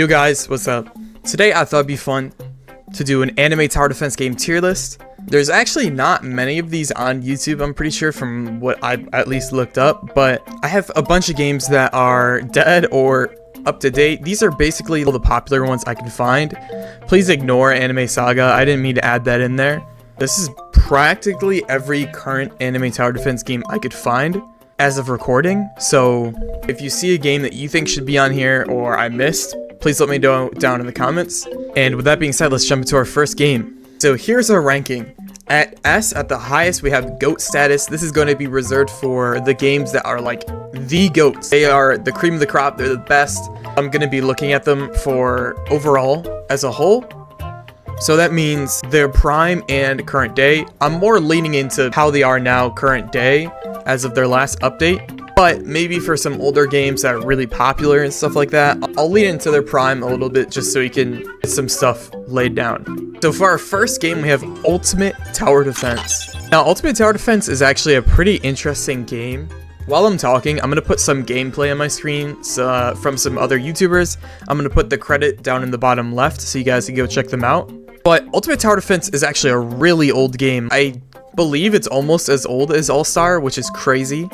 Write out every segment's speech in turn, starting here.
Yo guys, what's up? Today I thought it'd be fun to do an anime tower defense game tier list. There's actually not many of these on YouTube, I'm pretty sure, from what I at least looked up, but I have a bunch of games that are dead or up to date. These are basically all the popular ones I can find. Please ignore Anime Saga, I didn't mean to add that in there. This is practically every current anime tower defense game I could find as of recording, so if you see a game that you think should be on here or I missed, please let me know down in the comments. And with that being said, let's jump into our first game. So here's our ranking. At S, at the highest, we have GOAT status. This is going to be reserved for the games that are like the GOATs. They are the cream of the crop, they're the best. I'm going to be looking at them for overall as a whole. So that means their prime and current day. I'm more leaning into how they are now current day as of their last update. But maybe for some older games that are really popular and stuff like that, I'll lean into their prime a little bit just so you can get some stuff laid down. So for our first game, we have Ultimate Tower Defense. Now, Ultimate Tower Defense is actually a pretty interesting game. While I'm talking, I'm going to put some gameplay on my screen from some other YouTubers. I'm going to put the credit down in the bottom left so you guys can go check them out. But Ultimate Tower Defense is actually a really old game. I believe it's almost as old as All-Star, which is crazy.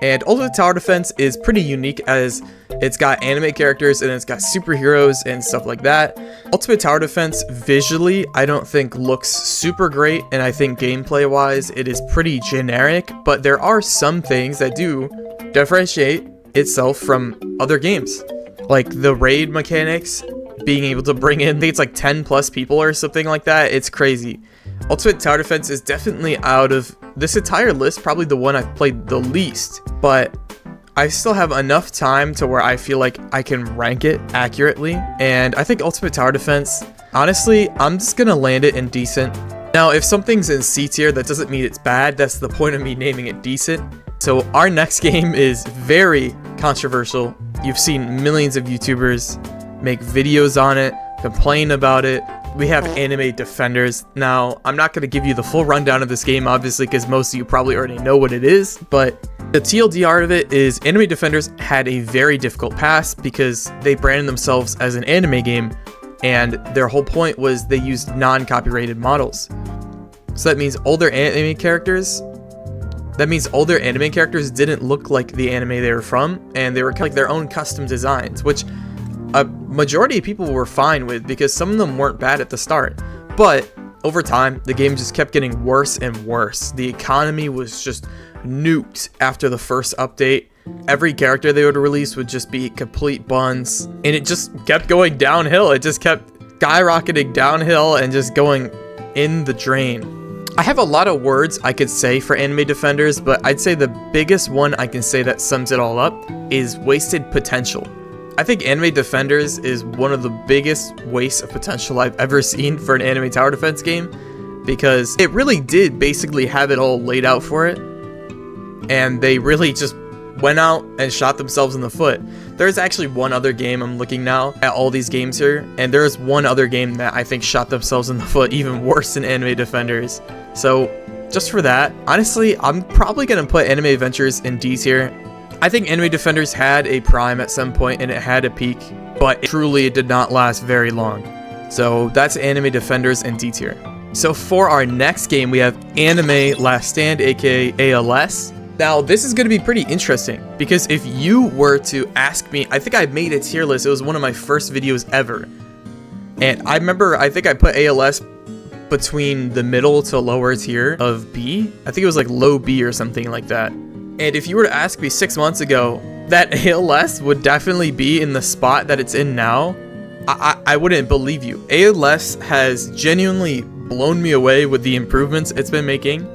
And Ultimate Tower Defense is pretty unique as it's got anime characters and it's got superheroes and stuff like that. Ultimate Tower Defense visually, I don't think looks super great, and I think gameplay wise it is pretty generic, but there are some things that do differentiate itself from other games. Like the raid mechanics, being able to bring in, I think it's like 10 plus people or something like that. It's crazy. Ultimate Tower Defense is definitely out of this entire list, probably the one I've played the least, but I still have enough time to where I feel like I can rank it accurately. And I think Ultimate Tower Defense, honestly, I'm just gonna land it in decent. Now, if something's in C tier, that doesn't mean it's bad. That's the point of me naming it decent. So our next game is very controversial. You've seen millions of YouTubers make videos on it, complain about it. We have Anime Defenders. Now, I'm not going to give you the full rundown of this game, obviously, because most of you probably already know what it is, but the TLDR of it is Anime Defenders had a very difficult past because they branded themselves as an anime game, and their whole point was they used non-copyrighted models. So that means older anime characters didn't look like the anime they were from, and they were kind of like their own custom designs, which a majority of people were fine with because some of them weren't bad at the start. But over time, the game just kept getting worse and worse. The economy was just nuked after the first update. Every character they would release would just be complete buns, and it just kept going downhill. It just kept skyrocketing downhill and just going in the drain. I have a lot of words I could say for Anime Defenders, but I'd say the biggest one I can say that sums it all up is wasted potential. I think Anime Defenders is one of the biggest wastes of potential I've ever seen for an anime tower defense game, because it really did basically have it all laid out for it, and they really just went out and shot themselves in the foot. There's actually one other game, I'm looking now at all these games here, and there's one other game that I think shot themselves in the foot even worse than Anime Defenders. So just for that, honestly, I'm probably going to put Anime Adventures in D tier. I think Anime Defenders had a prime at some point and it had a peak, but truly it did not last very long. So that's Anime Defenders in D tier. So for our next game, we have Anime Last Stand, aka ALS. Now this is going to be pretty interesting because if you were to ask me, I think I made a tier list. It was one of my first videos ever. And I remember, I think I put ALS between the middle to lower tier of B. I think it was like low B or something like that. And if you were to ask me 6 months ago that ALS would definitely be in the spot that it's in now, I wouldn't believe you. ALS has genuinely blown me away with the improvements it's been making.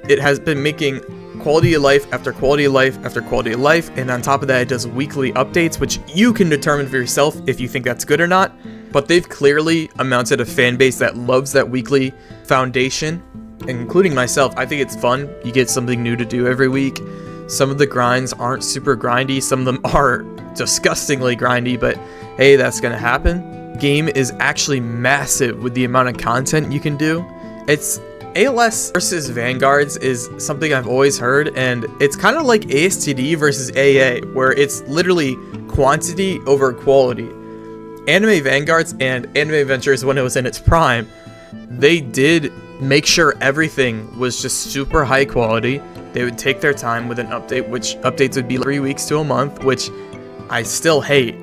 It has been making quality of life after quality of life after quality of life, and on top of that it does weekly updates, which you can determine for yourself if you think that's good or not. But they've clearly amounted a fan base that loves that weekly foundation. Including myself, I think it's fun. You get something new to do every week. Some of the grinds aren't super grindy. Some of them are disgustingly grindy, but hey, that's gonna happen. Game is actually massive with the amount of content you can do. It's ALS versus vanguards is something I've always heard, and it's kind of like astd versus AA, where it's literally quantity over quality. Anime Vanguards and Anime Adventures, when it was in its prime, they did make sure everything was just super high quality. They would take their time with an update, which updates would be 3 weeks to a month, which I still hate.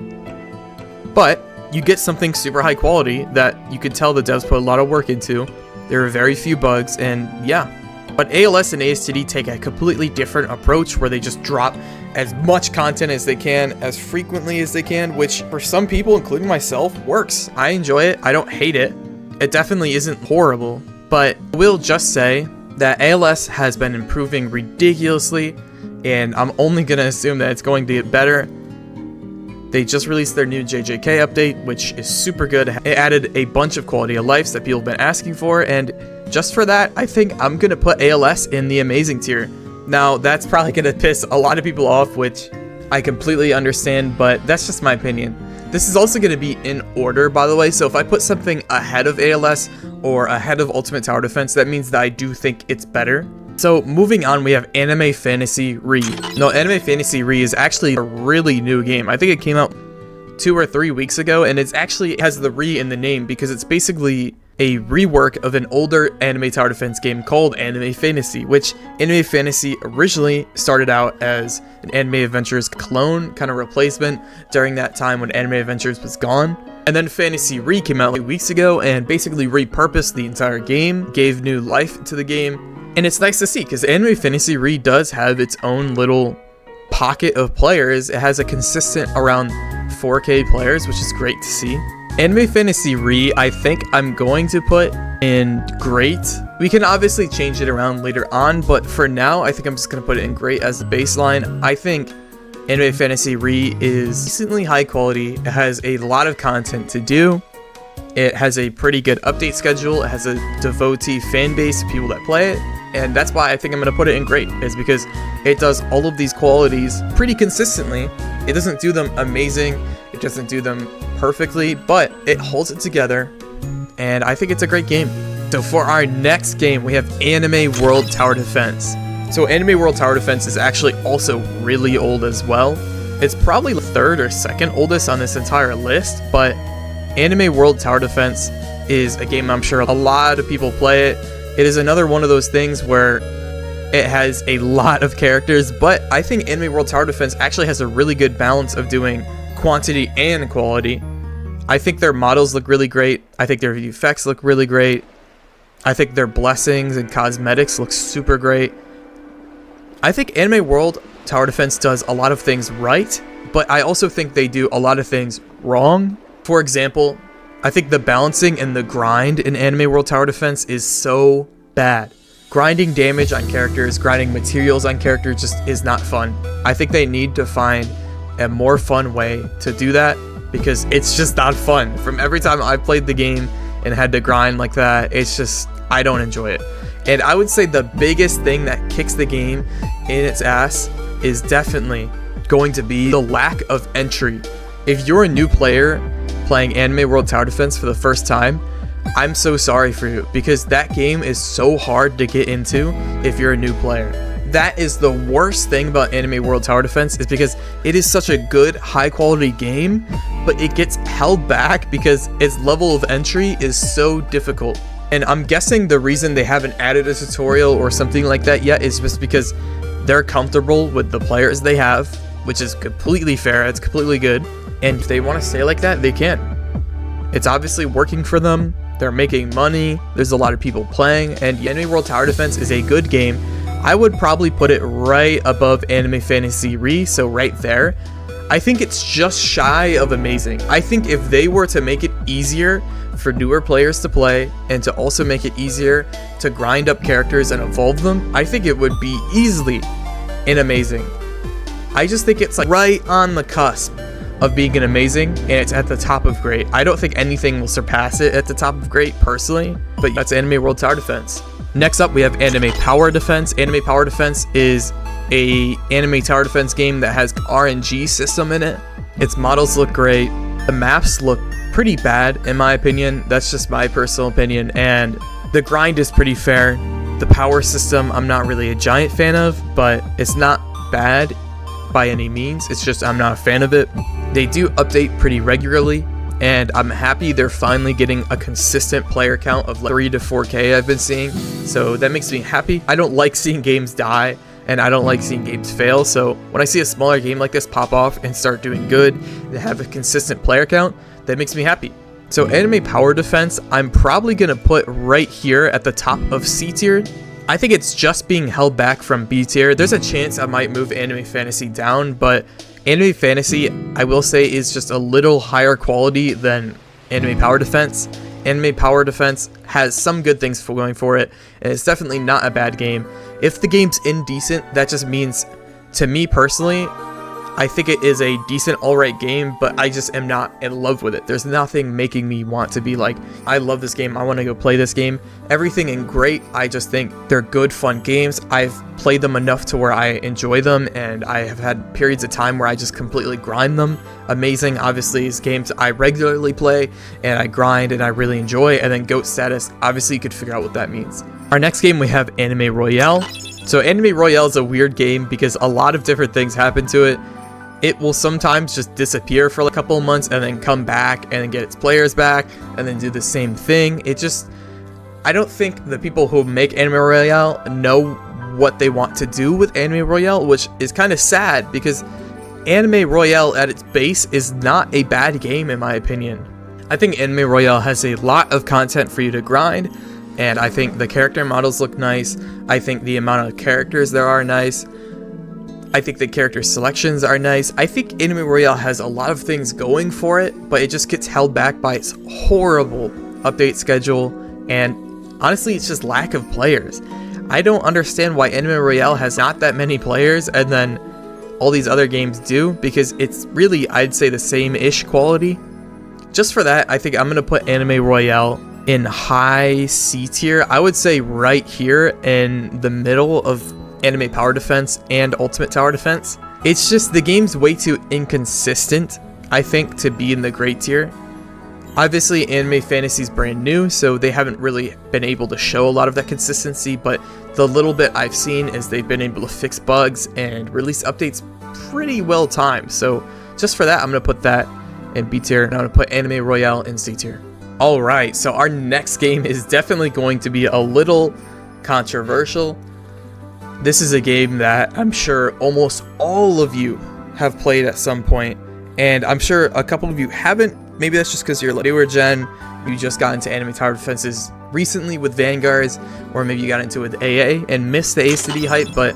But you get something super high quality that you could tell the devs put a lot of work into. There are very few bugs, and yeah. But ALS and astd take a completely different approach where they just drop as much content as they can, as frequently as they can, which for some people, including myself, works. I enjoy it. I don't hate it. It definitely isn't horrible, but I will just say that ALS has been improving ridiculously, and I'm only going to assume that it's going to get better. They just released their new JJK update, which is super good. It added a bunch of quality of lives that people have been asking for, and just for that, I think I'm going to put ALS in the amazing tier. Now, that's probably going to piss a lot of people off, which I completely understand, but that's just my opinion. This is also going to be in order, by the way, so if I put something ahead of ALS or ahead of Ultimate Tower Defense, that means that I do think it's better. So moving on, we have Anime Fantasy Re. No, Anime Fantasy Re is actually a really new game. I think it came out 2 or 3 weeks ago, and it actually has the Re in the name because it's basically a rework of an older Anime Tower Defense game called Anime Fantasy, which Anime Fantasy originally started out as an Anime Adventures clone, kind of replacement during that time when Anime Adventures was gone. And then Fantasy Re came out 2 weeks ago and basically repurposed the entire game, gave new life to the game. And it's nice to see because Anime Fantasy Re does have its own little pocket of players. It has a consistent around 4K players, which is great to see. Anime Fantasy Re, I think I'm going to put in great. We can obviously change it around later on, but for now, I think I'm just going to put it in great as the baseline. I think Anime Fantasy Re is decently high quality. It has a lot of content to do. It has a pretty good update schedule. It has a devotee fan base of people that play it. And that's why I think I'm going to put it in great, is because it does all of these qualities pretty consistently. It doesn't do them amazing. It doesn't do them perfectly, but it holds it together. And I think it's a great game. So for our next game, we have Anime World Tower Defense. So Anime World Tower Defense is actually also really old as well. It's probably the 3rd or 2nd oldest on this entire list, but Anime World Tower Defense is a game I'm sure a lot of people play it. It is another one of those things where it has a lot of characters, but I think Anime World Tower Defense actually has a really good balance of doing quantity and quality. I think their models look really great. I think their effects look really great. I think their blessings and cosmetics look super great. I think Anime World Tower Defense does a lot of things right, but I also think they do a lot of things wrong. For example, I think the balancing and the grind in Anime World Tower Defense is so bad. Grinding damage on characters, grinding materials on characters just is not fun. I think they need to find a more fun way to do that because it's just not fun. From every time I've played the game and had to grind like that, it's just, I don't enjoy it. And I would say the biggest thing that kicks the game in its ass is definitely going to be the lack of entry. If you're a new player playing Anime World Tower Defense for the first time, I'm so sorry for you because that game is so hard to get into if you're a new player. That is the worst thing about Anime World Tower Defense, is because it is such a good, high quality game, but it gets held back because its level of entry is so difficult. And I'm guessing the reason they haven't added a tutorial or something like that yet is just because they're comfortable with the players they have, which is completely fair. It's completely good. And if they want to stay like that, they can. It's obviously working for them. They're making money. There's a lot of people playing, and Anime World Tower Defense is a good game. I would probably put it right above Anime Fantasy Re, so right there. I think it's just shy of amazing. I think if they were to make it easier for newer players to play and to also make it easier to grind up characters and evolve them, I think it would be easily an amazing. I just think it's like right on the cusp of being an amazing, and it's at the top of great. I don't think anything will surpass it at the top of great personally, but that's Anime World Tower Defense. Next up, we have Anime Power Defense. Anime Power Defense is a anime tower defense game that has RNG system in it. Its models look great. The maps look pretty bad in my opinion. That's just my personal opinion, and the grind is pretty fair. The power system I'm not really a giant fan of, but it's not bad by any means. It's just I'm not a fan of it. They do update pretty regularly, and I'm happy they're finally getting a consistent player count of like 3 to 4K I've been seeing, so that makes me happy. I don't like seeing games die, and I don't like seeing games fail, so when I see a smaller game like this pop off and start doing good, they have a consistent player count, that makes me happy. So anime power defense, I'm probably going to put right here at the top of C tier. I think it's just being held back from B tier. There's a chance I might move anime fantasy down, but anime fantasy, I will say, is just a little higher quality than anime power defense. Anime power defense has some good things going for it, and it's definitely not a bad game. If the game's indecent, that just means, to me personally, I think it is a decent, alright game, but I just am not in love with it. There's nothing making me want to be like, I love this game, I want to go play this game. Everything in great, I just think they're good, fun games. I've played them enough to where I enjoy them, and I have had periods of time where I just completely grind them. Amazing, obviously, is games I regularly play, and I grind, and I really enjoy. And then GOAT status, obviously you could figure out what that means. Our next game, we have Anime Royale. So Anime Royale is a weird game because a lot of different things happen to it. It will sometimes just disappear for a couple of months and then come back and then get its players back and then do the same thing. I don't think the people who make Anime Royale know what they want to do with Anime Royale, which is kind of sad because Anime Royale at its base is not a bad game in my opinion. I think Anime Royale has a lot of content for you to grind, and I think the character models look nice. I think the amount of characters there are nice. I think the character selections are nice. I think Anime Royale has a lot of things going for it, but it just gets held back by its horrible update schedule, and honestly, it's just lack of players. I don't understand why Anime Royale has not that many players, and then all these other games do, because it's really, I'd say, the same-ish quality. Just for that, I think I'm going to put Anime Royale in high C tier. I would say right here in the middle of Anime Power Defense and Ultimate Tower Defense. It's just the game's way too inconsistent, I think, to be in the great tier. Obviously, Anime Fantasy's brand new, so they haven't really been able to show a lot of that consistency, but the little bit I've seen is they've been able to fix bugs and release updates pretty well timed. So just for that, I'm going to put that in B tier, and I'm going to put Anime Royale in C tier. Alright, so our next game is definitely going to be a little controversial. This is a game that I'm sure almost all of you have played at some point, and I'm sure a couple of you haven't. Maybe that's just because you're like newer gen, you just got into Anime Tower Defenses recently with Vanguards, or maybe you got into it with AA and missed the astd hype. But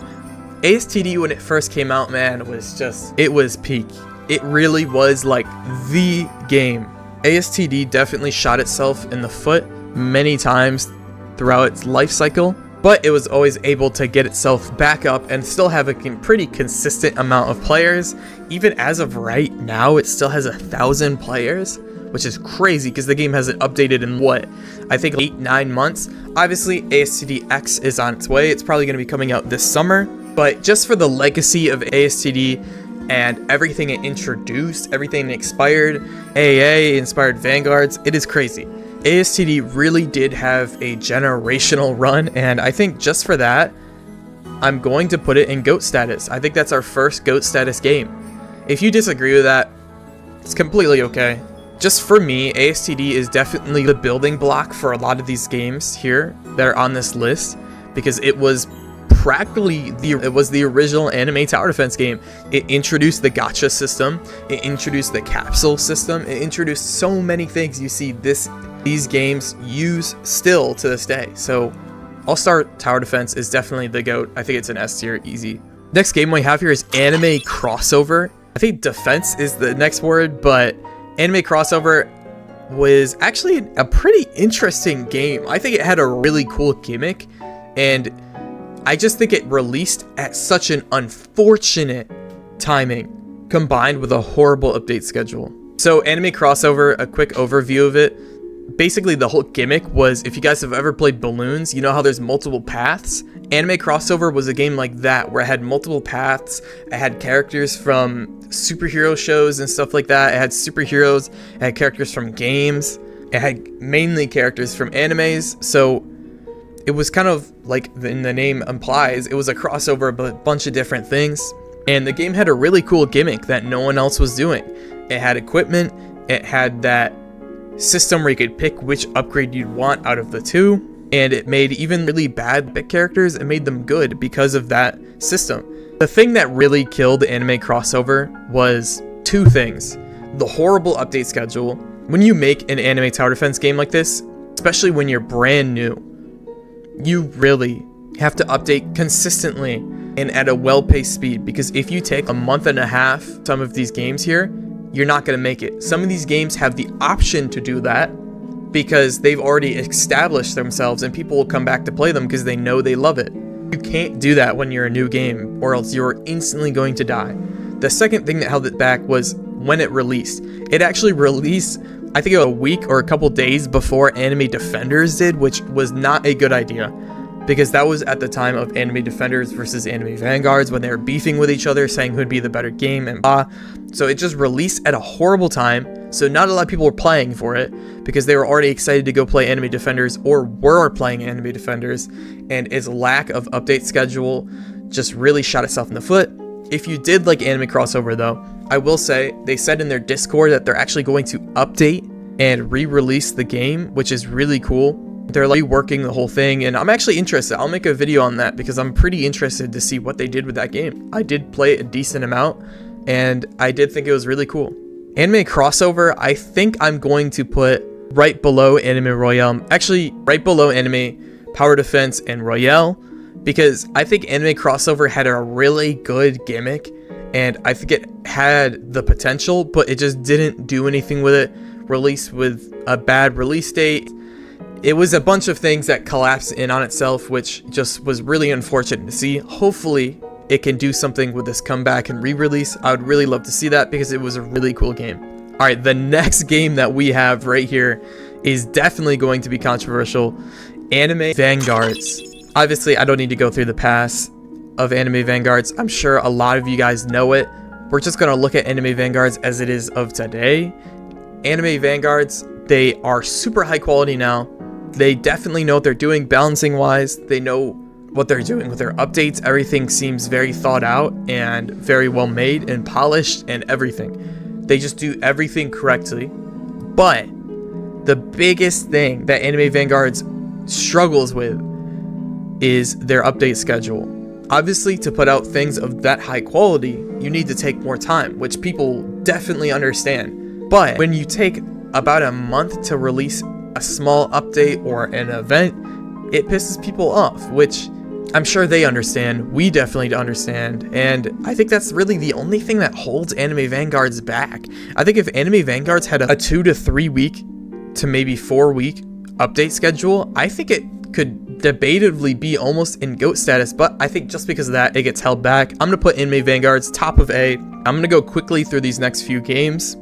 astd, when it first came out, man, was just, it was peak. It really was like the game. astd definitely shot itself in the foot many times throughout its life cycle, but it was always able to get itself back up and still have a pretty consistent amount of players. Even as of right now, it still has 1,000 players, which is crazy because the game hasn't updated in what, I think 8-9 months. Obviously, ASTD X is on its way. It's probably going to be coming out this summer, but just for the legacy of ASTD and everything it introduced, everything it inspired, AA inspired vanguards, it is crazy. ASTD really did have a generational run, and I think just for that, I'm going to put it in GOAT status. I think that's our first GOAT status game. If you disagree with that, it's completely okay. Just for me, ASTD is definitely the building block for a lot of these games here that are on this list, because it was practically the original Anime Tower Defense game. It introduced the gacha system, it introduced the capsule system, it introduced so many things you see these games use still to this day. So All-Star Tower Defense is definitely the GOAT. I think it's an S tier, easy. Next game we have here is Anime Crossover. I think defense is the next word, but Anime Crossover was actually a pretty interesting game. I think it had a really cool gimmick, and I just think it released at such an unfortunate timing, combined with a horrible update schedule. So Anime Crossover, a quick overview of it. Basically, the whole gimmick was, if you guys have ever played Balloons, you know how there's multiple paths? Anime Crossover was a game like that, where it had multiple paths. It had characters from superhero shows and stuff like that. It had superheroes. It had characters from games. It had mainly characters from animes. So it was kind of like in the name implies, it was a crossover of a bunch of different things. And the game had a really cool gimmick that no one else was doing. It had equipment, It had that system where you could pick which upgrade you'd want out of the two. And it made even really bad bit characters, it made them good because of that system. The thing that really killed anime crossover was two things. The horrible update schedule. When you make an anime tower defense game like this, especially when you're brand new, you really have to update consistently and at a well-paced speed, because if you take a month and a half, some of these games here, you're not going to make it. Some of these games have the option to do that because they've already established themselves and people will come back to play them because they know they love it. You can't do that when you're a new game, or else you're instantly going to die. The second thing that held it back was when it released. It actually released, I think, a week or a couple days before Anime Defenders did, which was not a good idea, because that was at the time of Anime Defenders versus Anime Vanguards, when they were beefing with each other, saying who'd be the better game and blah. So it just released at a horrible time, so not a lot of people were playing for it, because they were already excited to go play Anime Defenders, or were playing Anime Defenders, and its lack of update schedule just really shot itself in the foot. If you did like anime crossover though, I will say they said in their Discord that they're actually going to update and re-release the game, which is really cool. They're like reworking the whole thing, and I'm actually interested. I'll make a video on that because I'm pretty interested to see what they did with that game. I did play a decent amount, and I did think it was really cool. Anime crossover, I think I'm going to put right below Anime Royale. Actually, right below Anime Power Defense and Royale, because I think Anime crossover had a really good gimmick, and I think it had the potential, but it just didn't do anything with it. Released with a bad release date. It was a bunch of things that collapsed in on itself, which just was really unfortunate to see. Hopefully it can do something with this comeback and re-release. I would really love to see that because it was a really cool game. All right, the next game that we have right here is definitely going to be controversial. Anime Vanguards. Obviously, I don't need to go through the past of Anime Vanguards. I'm sure a lot of you guys know it. We're just going to look at Anime Vanguards as it is of today. Anime Vanguards, they are super high quality now. They definitely know what they're doing balancing wise. They know what they're doing with their updates. Everything seems very thought out and very well made and polished and everything. They just do everything correctly. But the biggest thing that Anime Vanguards struggles with is their update schedule. Obviously, to put out things of that high quality, you need to take more time, which people definitely understand. But when you take about a month to release a small update or an event, it pisses people off, which I'm sure they understand. We definitely understand. And I think that's really the only thing that holds Anime Vanguards back. I think if Anime Vanguards had a 2 to 3 week to maybe 4 week update schedule, I think it could debatably be almost in GOAT status, but I think just because of that, it gets held back. I'm going to put Anime Vanguards top of A. I'm going to go quickly through these next few games.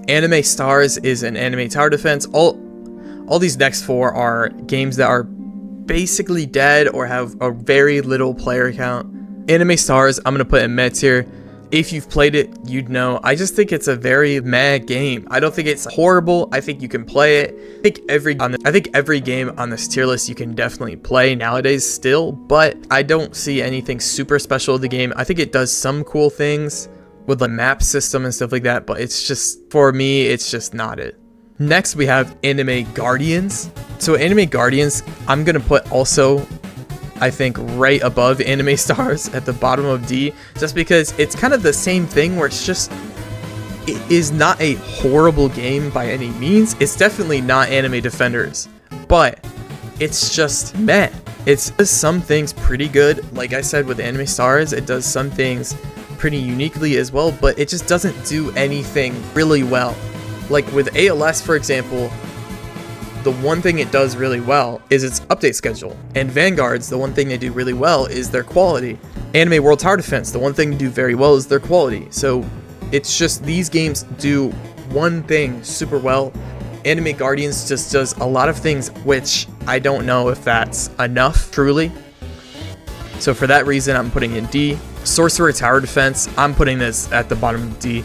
Anime Stars is an anime tower defense. All these next four are games that are basically dead or have a very little player count. Anime Stars, I'm going to put in meh tier. If you've played it, you'd know. I just think it's a very meh game. I don't think it's horrible. I think you can play it. I think every game on this tier list you can definitely play nowadays still, but I don't see anything super special with the game. I think it does some cool things with the map system and stuff like that, but it's just, for me, it's just not it. Next, we have Anime Guardians. So Anime Guardians, I'm going to put also, I think, right above Anime Stars at the bottom of D, just because it's kind of the same thing where it's just, it is not a horrible game by any means. It's definitely not Anime Defenders, but it's just meh. It does some things pretty good. Like I said with Anime Stars, it does some things pretty uniquely as well, but it just doesn't do anything really well. Like with ALS, for example, the one thing it does really well is its update schedule. And Vanguards, the one thing they do really well is their quality. Anime World Tower Defense, the one thing they do very well is their quality. So it's just these games do one thing super well. Anime Guardians just does a lot of things which I don't know if that's enough, truly. So for that reason, I'm putting in D. Sorcerer Tower Defense, I'm putting this at the bottom of D.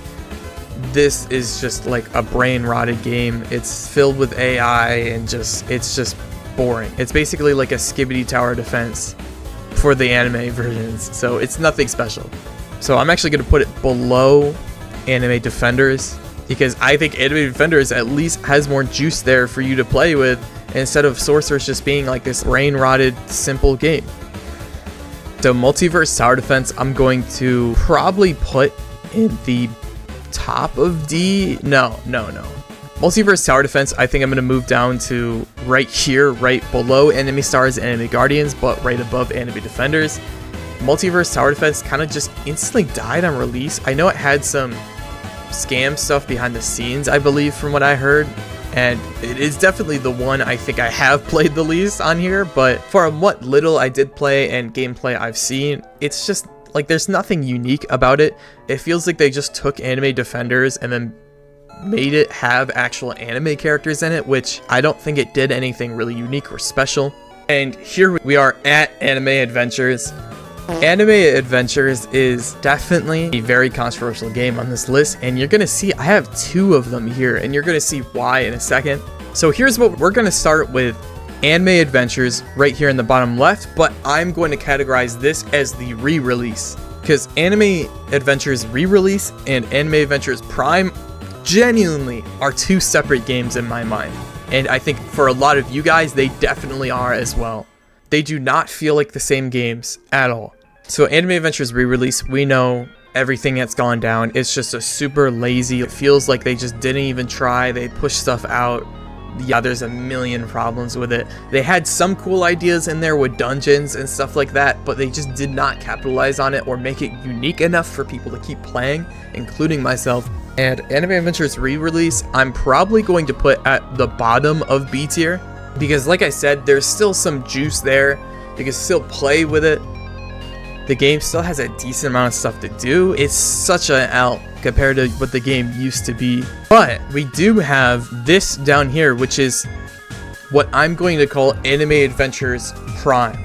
This is just like a brain-rotted game. It's filled with AI and it's just boring. It's basically like a Skibidi Tower Defense for the anime versions, so it's nothing special. So I'm actually going to put it below Anime Defenders. because I think Anime Defenders at least has more juice there for you to play with, instead of Sorceress just being like this brain-rotted, simple game. So Multiverse Tower Defense, I'm going to probably put in the top of D. No. Multiverse Tower Defense, I think I'm going to move down to right here, right below Enemy Stars and Enemy Guardians, but right above Enemy Defenders. Multiverse Tower Defense kind of just instantly died on release. I know it had some scam stuff behind the scenes, I believe, from what I heard, and it is definitely the one I think I have played the least on here, but from what little I did play and gameplay I've seen, it's just like there's nothing unique about it. It feels like they just took Anime Defenders and then made it have actual anime characters in it, which I don't think it did anything really unique or special. And here we are at Anime Adventures. Anime Adventures is definitely a very controversial game on this list, and you're gonna see I have 2 of them here, and you're gonna see why in a second. So here's what we're gonna start with: Anime Adventures right here in the bottom left, but I'm going to categorize this as the re-release, because Anime Adventures re-release and Anime Adventures Prime genuinely are 2 separate games in my mind, and I think for a lot of you guys they definitely are as well. They do not feel like the same games at all. So Anime Adventures re-release, we know everything that's gone down. It's just a super lazy, it feels like they just didn't even try. They pushed stuff out. Yeah, there's a million problems with it. They had some cool ideas in there with dungeons and stuff like that, but they just did not capitalize on it or make it unique enough for people to keep playing, including myself. And Anime Adventures re-release, I'm probably going to put at the bottom of B tier, because like I said, there's still some juice there. You can still play with it. The game still has a decent amount of stuff to do. It's such an L compared to what the game used to be. But we do have this down here, which is what I'm going to call Anime Adventures Prime.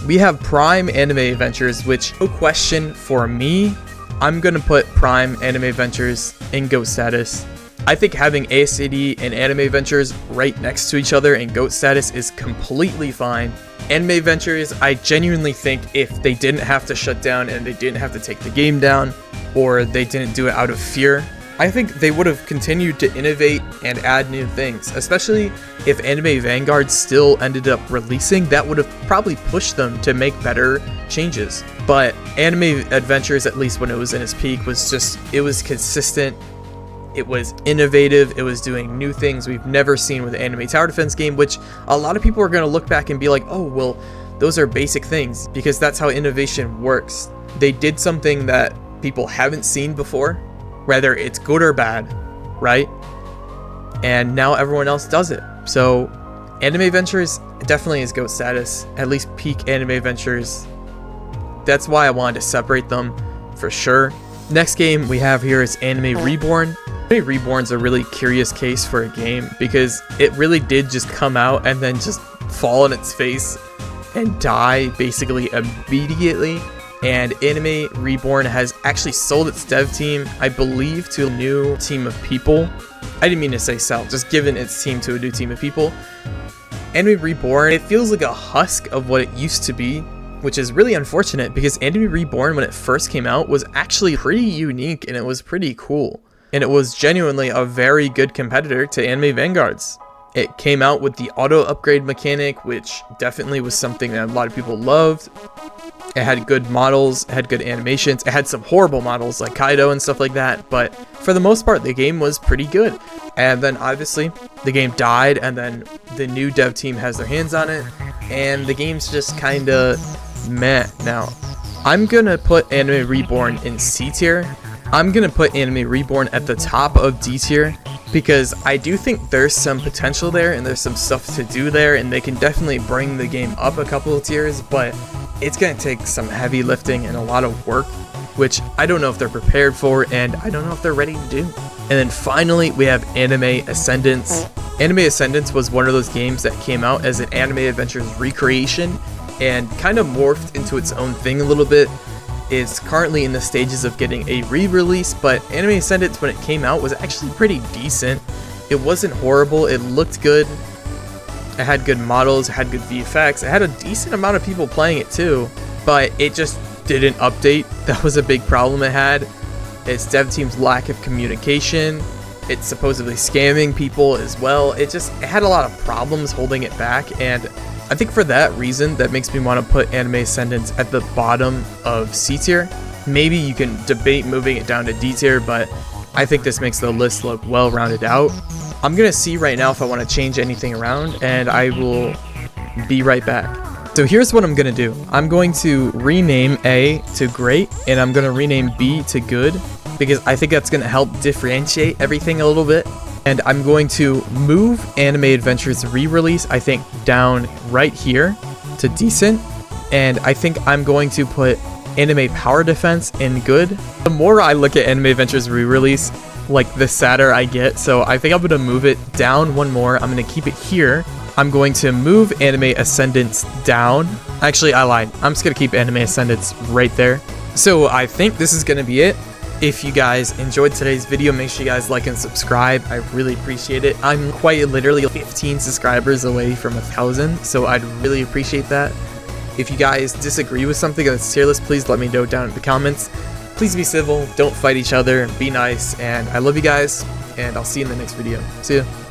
We have Prime Anime Adventures, which, no question for me, I'm going to put Prime Anime Adventures in GOAT status. I think having astd and Anime Adventures right next to each other in GOAT status is completely fine. Anime Adventures, I genuinely think if they didn't have to shut down and they didn't have to take the game down, or they didn't do it out of fear, I think they would have continued to innovate and add new things, especially if Anime Vanguard still ended up releasing. That would have probably pushed them to make better changes. But Anime Adventures, at least when it was in its peak, was just, it was consistent. It was innovative, it was doing new things we've never seen with an Anime Tower Defense game, which a lot of people are going to look back and be like, oh, well, those are basic things, because that's how innovation works. They did something that people haven't seen before, whether it's good or bad, right? And now everyone else does it. So Anime Adventures definitely is GOAT status, at least peak Anime Adventures. That's why I wanted to separate them for sure. Next game we have here is Anime Reborn. Anime Reborn's a really curious case for a game, because it really did just come out and then just fall on its face and die basically immediately. And Anime Reborn has actually sold its dev team, I believe, to a new team of people. I didn't mean to say sell, just given its team to a new team of people. Anime Reborn, it feels like a husk of what it used to be, which is really unfortunate, because Anime Reborn, when it first came out, was actually pretty unique and it was pretty cool. And it was genuinely a very good competitor to Anime Vanguards. It came out with the auto upgrade mechanic, which definitely was something that a lot of people loved. It had good models, it had good animations, it had some horrible models like Kaido and stuff like that, but for the most part the game was pretty good. And then obviously the game died, and then the new dev team has their hands on it, and the game's just kinda meh. Now, I'm gonna put Anime Reborn in C tier. I'm gonna put Anime Reborn at the top of D tier, because I do think there's some potential there and there's some stuff to do there, and they can definitely bring the game up a couple of tiers, but it's gonna take some heavy lifting and a lot of work, which I don't know if they're prepared for, and I don't know if they're ready to do. And then finally we have Anime Ascendance. Anime Ascendance was one of those games that came out as an Anime Adventures recreation and kind of morphed into its own thing a little bit. It's currently in the stages of getting a re-release, but Anime Ascendance, when it came out, was actually pretty decent. It wasn't horrible, it looked good, it had good models, it had good VFX, it had a decent amount of people playing it too, but it just didn't update. That was a big problem it had. Its dev team's lack of communication, it's supposedly scamming people as well. It had a lot of problems holding it back, and I think for that reason, that makes me want to put Anime Ascendance at the bottom of C tier. Maybe you can debate moving it down to D tier, but I think this makes the list look well rounded out. I'm gonna see right now if I want to change anything around, and I will be right back. So here's what I'm gonna do. I'm going to rename A to great, and I'm gonna rename B to good, because I think that's gonna help differentiate everything a little bit. And I'm going to move Anime Adventures re-release, I think, down right here to decent. And I think I'm going to put Anime Power Defense in good. The more I look at Anime Adventures re-release, like the sadder I get. So I think I'm gonna move it down one more. I'm gonna keep it here. I'm going to move Anime Ascendance down. Actually, I lied. I'm just gonna keep Anime Ascendance right there. So I think this is gonna be it. If you guys enjoyed today's video, make sure you guys like and subscribe. I really appreciate it. I'm quite literally 15 subscribers away from 1,000, so I'd really appreciate that. If you guys disagree with something on this tier list, please let me know down in the comments. Please be civil, don't fight each other, be nice, and I love you guys, and I'll see you in the next video. See ya.